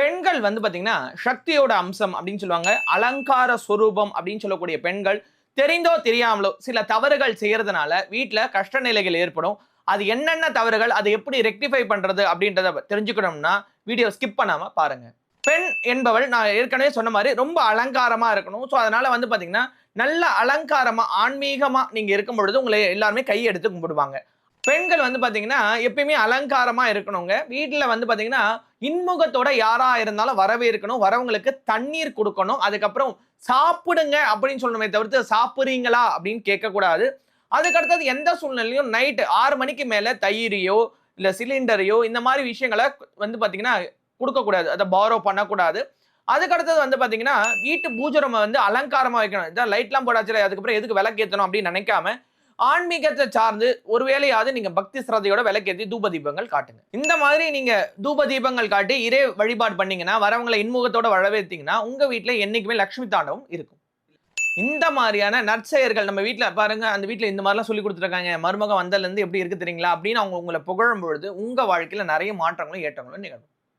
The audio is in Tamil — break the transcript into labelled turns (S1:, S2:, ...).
S1: பெண்கள் வந்து பாத்தீங்கன்னா சக்தியோட அம்சம் அப்படின்னு சொல்லுவாங்க. அலங்கார சொரூபம் அப்படின்னு சொல்லக்கூடிய பெண்கள் தெரிந்தோ தெரியாமலோ சில தவறுகள் செய்யறதுனால வீட்டுல கஷ்ட நிலைகள் ஏற்படும். அது என்னென்ன தவறுகள், அதை எப்படி ரெக்டிஃபை பண்றது அப்படின்றத தெரிஞ்சுக்கணும்னா வீடியோ ஸ்கிப் பண்ணாம பாருங்க. பெண் என்பவள் நான் ஏற்கனவே சொன்ன மாதிரி ரொம்ப அலங்காரமா இருக்கணும். ஸோ அதனால வந்து பாத்தீங்கன்னா நல்ல அலங்காரமா ஆன்மீகமா நீங்க இருக்கும் பொழுது உங்களை எல்லாருமே கை எடுத்து கும்பிடுவாங்க. பெண்கள் வந்து பாத்தீங்கன்னா எப்பயுமே அலங்காரமா இருக்கணுங்க. வீட்டுல வந்து பாத்தீங்கன்னா இன்முகத்தோட யாரா இருந்தாலும் வரவேற்கணும். வரவங்களுக்கு தண்ணீர் கொடுக்கணும். அதுக்கப்புறம் சாப்பிடுங்க அப்படின்னு சொல்லணுமே தவிர்த்து சாப்பிடுறீங்களா அப்படின்னு கேட்கக்கூடாது. அதுக்கு அடுத்தது எந்த சூழ்நிலையும் நைட் 6 மணிக்கு மேல தயிரையோ இல்ல சிலிண்டரையோ இந்த மாதிரி விஷயங்களை வந்து பாத்தீங்கன்னா கொடுக்கக்கூடாது. அதை பாரோ பண்ணக்கூடாது. அதுக்கு அடுத்தது வந்து பாத்தீங்கன்னா வீட்டு பூஜை ரூமை வந்து அலங்காரமா வைக்கணும். இதான் லைட்லாம் போடாச்சு அதுக்கப்புறம் எதுக்கு விளக்கு ஏற்றணும் அப்படின்னு நினைக்காம ஆன்மீகத்தை சார்ந்து ஒருவேளையாவது நீங்க பக்தி சிரத்தையோட விளக்கேற்றி தூப தீபங்கள் காட்டுங்க. இந்த மாதிரி நீங்க தூப தீபங்கள் காட்டி இறை வழிபாடு பண்ணீங்கன்னா வரவங்களை இன்முகத்தோட வரவேற்றீங்கன்னா உங்க வீட்டுல என்னைக்குமே லட்சுமி தாண்டவம் இருக்கும். இந்த மாதிரியான நற்செயர்கள் நம்ம வீட்டுல பாருங்க, அந்த வீட்டுல இந்த மாதிரிலாம் சொல்லி கொடுத்துருக்காங்க, மருமகன் வந்ததுல இருந்து எப்படி இருக்கு தெரியுங்களா அப்படின்னு அவங்க உங்களை புகழும் பொழுது உங்க வாழ்க்கையில நிறைய மாற்றங்களும் ஏற்றங்களும் நிகழும்.